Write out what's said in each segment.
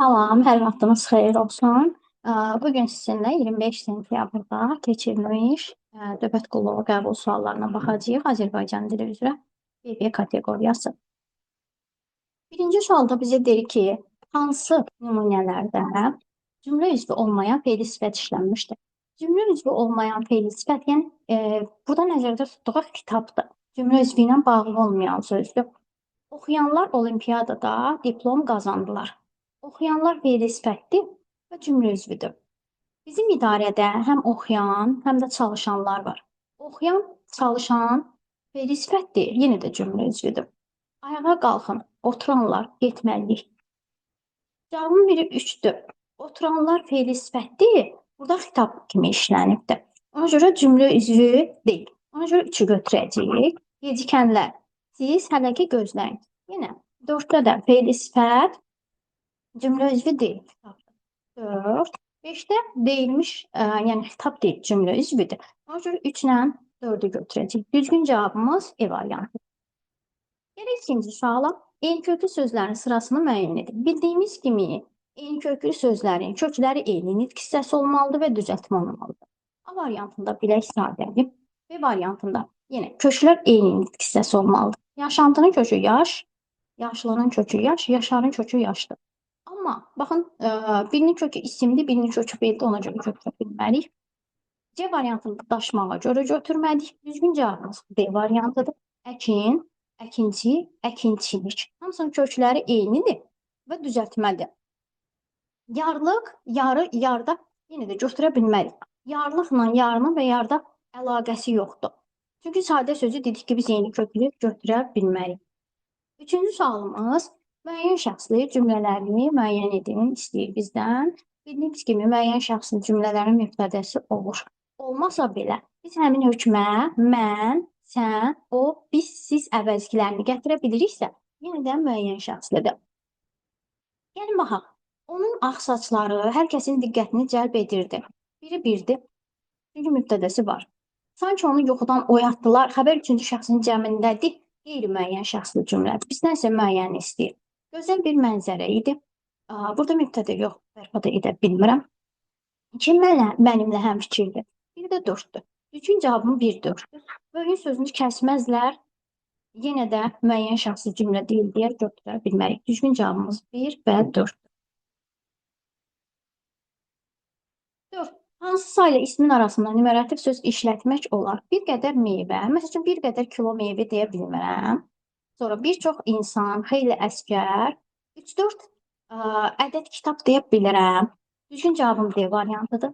Salam, hər vaxtınız xeyir olsun. Bugün sizinlə 25 sentyabrda keçirilmiş dövlət qulluğu qəbul suallarına baxacağıq. Azərbaycan dili üzrə B1 kateqoriyası. Birinci sualda bizə deyir ki, hansı nümunələrdə cümlə üzvü olmayan fe'li sifət işlənmişdir? Cümlə üzvü olmayan fe'li sifət, yəni burada nəzərdə tutduğu kitabdır. Cümlə üzvü ilə bağlı olmayan sözdür. Oxuyanlar olimpiyadada diplom qazandılar. Oxuyanlar fe'li sifətdir və cümlə üzvüdür. Bizim idarədə həm oxuyan, həm də çalışanlar var. Oxuyan, çalışan fe'li sifətdir, yenə də cümlə üzvüdür. Ayağa qalxın, oturanlar, getməliyik. Cavabın biri 3-dür. Oturanlar fe'li sifətdir, burada xitab kimi işlənibdir. Ona görə cümlə üzvü deyil. Ona görə 3-ü götürəcəyik. Gecikənlər, siz hələ ki gözləyin. Yenə 4-də də fe'li sifət cümlə üzvü deyil. 4. 5-də deyilmiş, yəni xitab deyil, cümlə üzvüdür. Ona görə 3 ilə 4-ü götürəcəyik. Düzgün cavabımız E variantı. Gələk ikinci suala. Eyniköklü sözlərin sırasını müəyyən edin. Bildiyimiz kimi eyniköklü sözlərin kökləri eyni nitq hissəsi olmalıdır və düzəltmə olmalıdır. A variantında bilək sadədir. B variantında yenə köklər eyni nitq hissəsi olmalıdır. Yaşantının kökü yaş, yaşlının kökü yaş, yaşarın kökü yaşdır. Amma baxın, birinin kökü isimdir, birinin kökü fe'ldir, ona görə götürə bilmərik. C variantını daşımağa görə götürmədik. Düzgün cavabımız D variantıdır. Əkin, əkinçi, əkinçilik. Hamısının kökləri eynidir və düzəltməlidir. Yarlıq, yarı, yarda yenə də götürə bilmərik. Yarlıqla yarının və yarda əlaqəsi yoxdur. Çünki sadə sözü dedik ki, biz eyni köklü götürə bilmərik. Üçüncü sualımız, müəyyən şəxsli cümlələrini müəyyən edin istəyir bizdən. Bildiyimiz kimi müəyyən şəxsli cümlələrin mübtədəsi olur. Olmasa belə, biz həmin hökmə mən, sən, o, biz, siz əvəzkilərini gətirə biliriksə, yenə də müəyyən şəxslidir. Gəlin baxaq. Onun ağ saçları hər kəsin diqqətini cəlb edirdi. Biri birdir. Çünki mübtədəsi var. Sanki onu yuxudan oyatdılar. Xəbər üçüncü şəxsin cəmindədir. Qeyri-müəyyən şəxsli cümlədir. Bizdən isə müəyyən istəyir. Gözəl bir mənzərə idi. Burada mübtədə yox, bərpa da edə bilmirəm. Kim mənimlə həmfikirdir? Bir də 4-dür. Düzgün cavabım 1-4-dür. Bölgün sözünü kəsməzlər. Yenə də müəyyən şəxsli cümlə deyil deyə götürə bilmərik. Düzgün cavabımız 1 və 4-dür. 4. Hansı sayla ismin arasında numerativ söz işlətmək olar? Bir qədər meyvə, məsələn, bir qədər kilo meyvə deyə bilmirəm. Sonra bir çox insan, xeyli əskər, 3-4 ədəd kitab deyə bilirəm. Düzgün cavabım D variantıdır.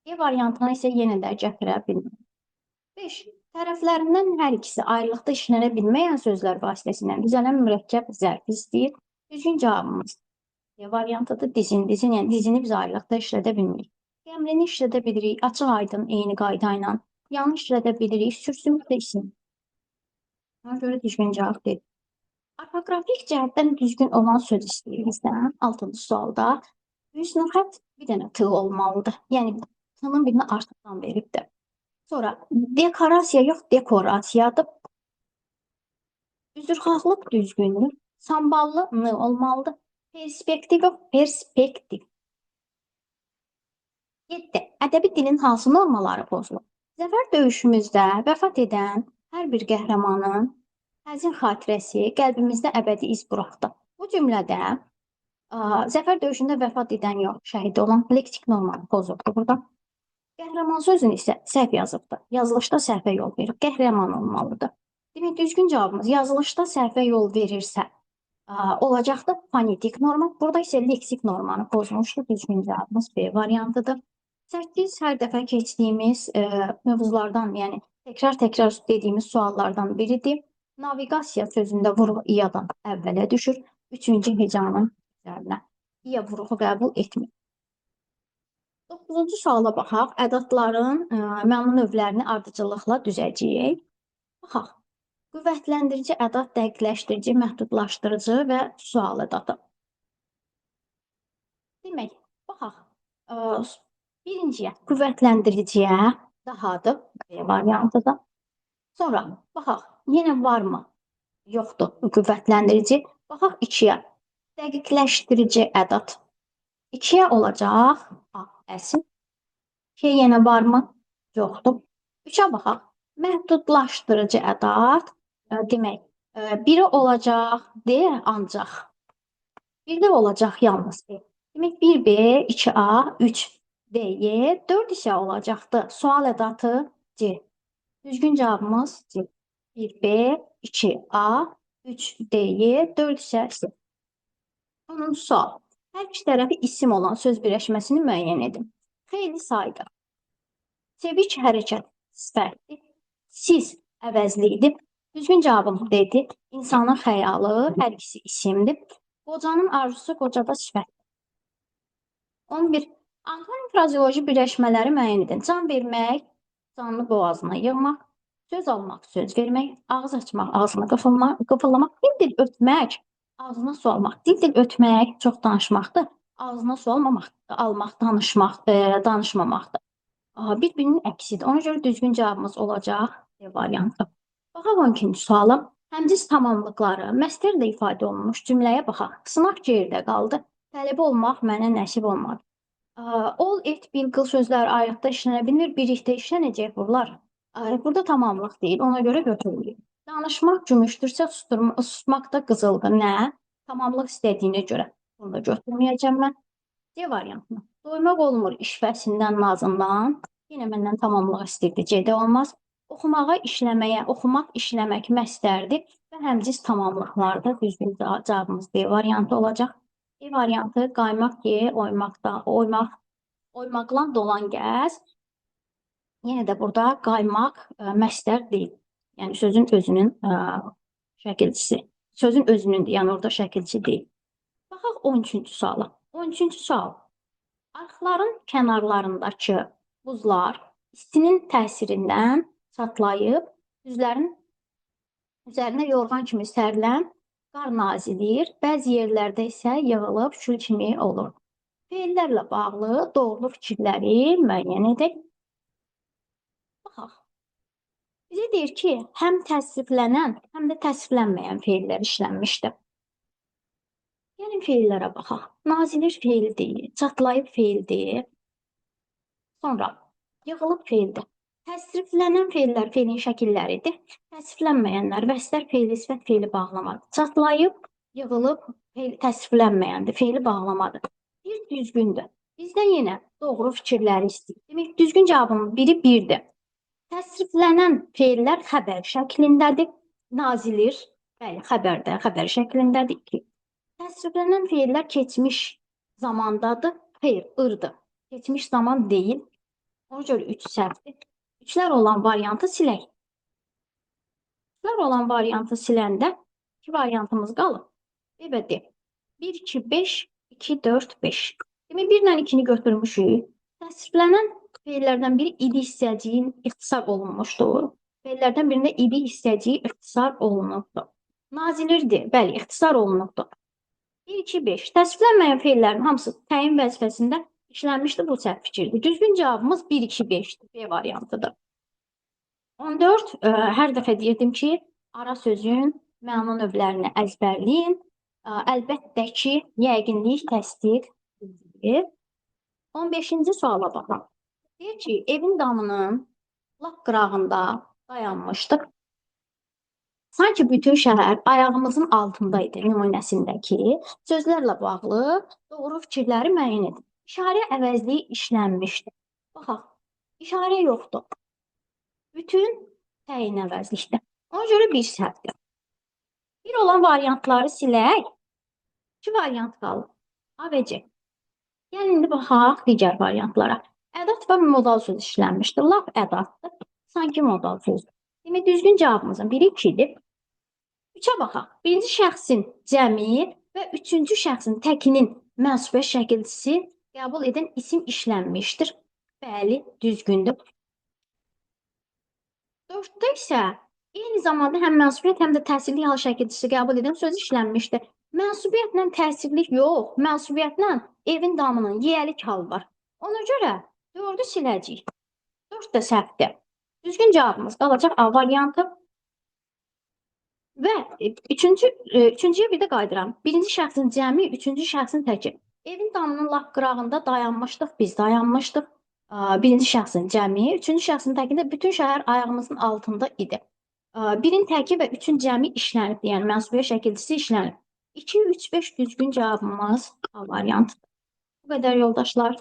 E variantına isə yenə də gətirə bilmirəm. 5. Tərəflərindən hər ikisi ayrılıqda işlənə bilməyən sözlər vasitəsilə düzələn mürəkkəb zərf istəyir. Düzgün cavabımız D variantıdır. Dizin, yəni dizini biz ayrılıqda işlədə bilmirik. Qəmrini işlədə bilirik, açıq aydın, eyni qayda ilə. Yanlış işlədə bilirik, sürsümüklə isim. Ona görə düzgün cavab deyil. Orfoqrafik cəhətdən düzgün olan söz istəyir bizdən. 6-cı sualda. Üstün xətt bir dənə tığ olmalıdır. Yəni, tığın birini artıqdan veribdir. Sonra, dekorasiya yox, dekorasiyadır. Üzrxahlıq düzgünlük. Samballı n olmalıdır. Perspektiv yox, perspektiv. 7. Ədəbi dilin hansı normaları pozulur? Zəfər döyüşümüzdə vəfat edən hər bir qəhrəmanın həzin xatirəsi qəlbimizdə əbədi iz buraxdı. Bu cümlədə zəfər döyüşündə vəfat edən yox, şəhid olan leksik normanı pozuldu burada. Qəhrəman sözünü isə səhv yazıbdır. Yazılışda səhvə yol verir. Qəhrəman olmalıdır. Demək, düzgün cavabımız yazılışda səhvə yol verirsə olacaqdır fonetik norma. Burada isə leksik normanı pozulmuşdur. Düzgün cavabımız B variantıdır. 8 hər dəfə keçdiyimiz mövzulardan, yəni təkrar dediyimiz suallardan biridir. Naviqasiya sözündə vurğu i-yadan əvvələ düşür. 3-cü hecanın üzərinə. İ-ya vurğu qəbul etmir. 9-cu suala baxaq. Ədatların məna növlərini ardıcıllıqla düzəcəyik. Baxaq. Qüvvətləndirici ədat, dəqiqləşdirici, məhdudlaşdırıcı və sual ədatı. Demək, baxaq. Birinciyə, qüvvətləndiriciyə dahadır, B variantıdır. Sonra, baxaq, yenə varmı? Yoxdur, qüvvətləndirici. Baxaq 2-yə, dəqiqləşdirici ədat. 2-yə olacaq. A, əsil. 2-yə yenə varmı? Yoxdur. 3-ə baxaq. Məhdudlaşdırıcı ədat. Demək, 1-i olacaq D ancaq. 1-də olacaq yalnız D. Demək 1B, 2A, 3D, 4 isə olacaqdı. Sual ədatı C. Düzgün cavabımız C. 1B, 2A, 3D, 4 isə C. 10-cu sual. Hər iki tərəfi isim olan söz birləşməsini müəyyən edin. Xeyli sayda. Sevinç hərəkət sifətdir. Siz əvəzlidir. Düzgün cavabım dedi. İnsanın xəyalı, hər ikisi isimdir. Qocanın arzusu qocada sifət. 11. Antonim frazeoloji birləşmələri müəyyən edin. Can vermək, canlı boğazına yığmaq, söz almaq, söz vermək, ağız açmaq, ağzını qıfıllamaq, dil ötmək, ağzına su almaq. Dil ötmək çox danışmaqdır. Ağzına su almaq, danışmamaqdır. Bir-birinin əksidir. Ona görə düzgün cavabımız olacaq D variantı. Baxaq 12-ci suala. Həmciz tamamlıqları məstərlə ifadə olunmuş cümləyə baxaq. Sınaq yerdə qaldı. Tələbə olmaq mənə nəsib olmadı. Ol, et, bil, qıl sözləri ayrıqda işlənə bilmir, birlikdə işlənəcək bunlar. Burada tamamlıq deyil, ona görə götürülür. Danışmaq gümüşdürsə, susmaq da qızıldır. Nə? Tamamlıq istədiyinə görə. Bunu da götürməyəcəm mən. C variantını. Doymaq olmur işvəsindən, nazından. Yenə məndən tamamlıq istəyirdi. C-də olmaz. Oxumağa, işləməyə, oxumaq, işləmək məstərdir və həmciz tamamlıqlarda düzgün cavabımız D variantı olacaq. E variantı qaymaq ye, oymaqla dolan gəz. Yenə də burada qaymaq məstər deyil. Yəni sözün özünün şəkilçisi. Sözün özünündür, yəni orada şəkilçi deyil. Baxaq 13-cü suala. 13-cü sual. Arxların kənarlarındakı buzlar istinin təsirindən çatlayıb, üzlərin üzərinə yorğan kimi sərilən qar nazilir, bəzi yerlərdə isə yığılıb kül kimi olur. Feillərlə bağlı doğru fikirləri müəyyən edək. Baxaq. Bizə deyir ki, həm təsriflənən, həm də təsriflənməyən feillər işlənmişdir. Gəlin feillərə baxaq. Nazilir feildir, çatlayıb feildir. Sonra yığılıb feildir. Təsriflənən feillər feilin şəkilləridir. Təsriflənməyənlər vəslər feili, sifət feili bağlamadır. Çatlayıb, yığılıb təsriflənməyəndir, feili bağlamadır. Bir düzgündür. Bizdən yenə doğru fikirləri istəyir. Demək, düzgün cavabın biri 1-dir. Təsriflənən feillər xəbər şəklindədir. Nazilir, bəli, xəbərdə, xəbər şəklindədir. 2. Təsriflənən feillər keçmiş zamandadır. Xeyr, ırdır. Keçmiş zaman deyil. Ona görə 3 səhvdir. 3-lər olan variantı silək. 3-lər olan variantı siləndə 2 variantımız qalır. B və D. 1, 2, 5, 2, 4, 5. Demək, 1 ilə 2-ni götürmüşük. Təsriflənən feillərdən biri idi hissəciyin ixtisar olunmuşdur. Feillərdən birində idi hissəciyi ixtisar olunubdur. Nazilirdir, bəli, ixtisar olunubdur. 1, 2, 5. Təsriflənməyən feillərin hamısı təyin vəzifəsində işlənmişdir, bu səhv fikirdir. Düzgün cavabımız 1, 2, 5-dir. B variantıdır. 14. Hər dəfə deyirdim ki, ara sözün məna növlərini əzbərləyin. Əlbəttə ki, yəqinlik, təsdiq bildirir. 15-ci suala baxaq. Deyir ki, evin damının lap qırağında dayanmışdıq. Sanki bütün şəhər ayağımızın altındaydı nümunəsindəki sözlərlə bağlı doğru fikirləri müəyyən edin. İşarə əvəzliyi işlənmişdir. Baxaq, işarə yoxdur. Bütün təyin əvəzlikdə. Ona görə bir səhvdir. Bir olan variantları silək. 2 variant qalır. A və C. Gəlin, indi baxaq digər variantlara. Ədat və modal söz işlənmişdir. Lap ədatdır. Sanki modal sözdür. Demək, düzgün cavabımızın biri 2-dir. 3-ə baxaq. Birinci şəxsin cəmi və üçüncü şəxsin təkinin mənsubə şəkilçisi qəbul edən isim işlənmişdir. Bəli, düzgündür. 4-də isə eyni zamanda həm mənsubiyyət, həm də təsirli hal şəkilçisi qəbul edən söz işlənmişdir. Mənsubiyyətlə təsirlik yox, mənsubiyyətlə evin damının yiyəlik hal var. Ona görə 4-ü siləcəyik. 4 də səhvdir. Düzgün cavabımız qalacaq A variantı. Və üçüncüyə bir də qayıdıram. Birinci şəxsin cəmi, üçüncü şəxsin təki. Evin damının lap qırağında dayanmışdıq, biz dayanmışdıq. Birinci şəxsin cəmi, üçüncü şəxsin təkində bütün şəhər ayağımızın altında idi. Birin təki və üçün cəmi işlənibdi, yəni mənsubiyə şəkilçisi işlənib. 2, 3, 5 düzgün cavabımız A variantıdır. Bu qədər yoldaşlar.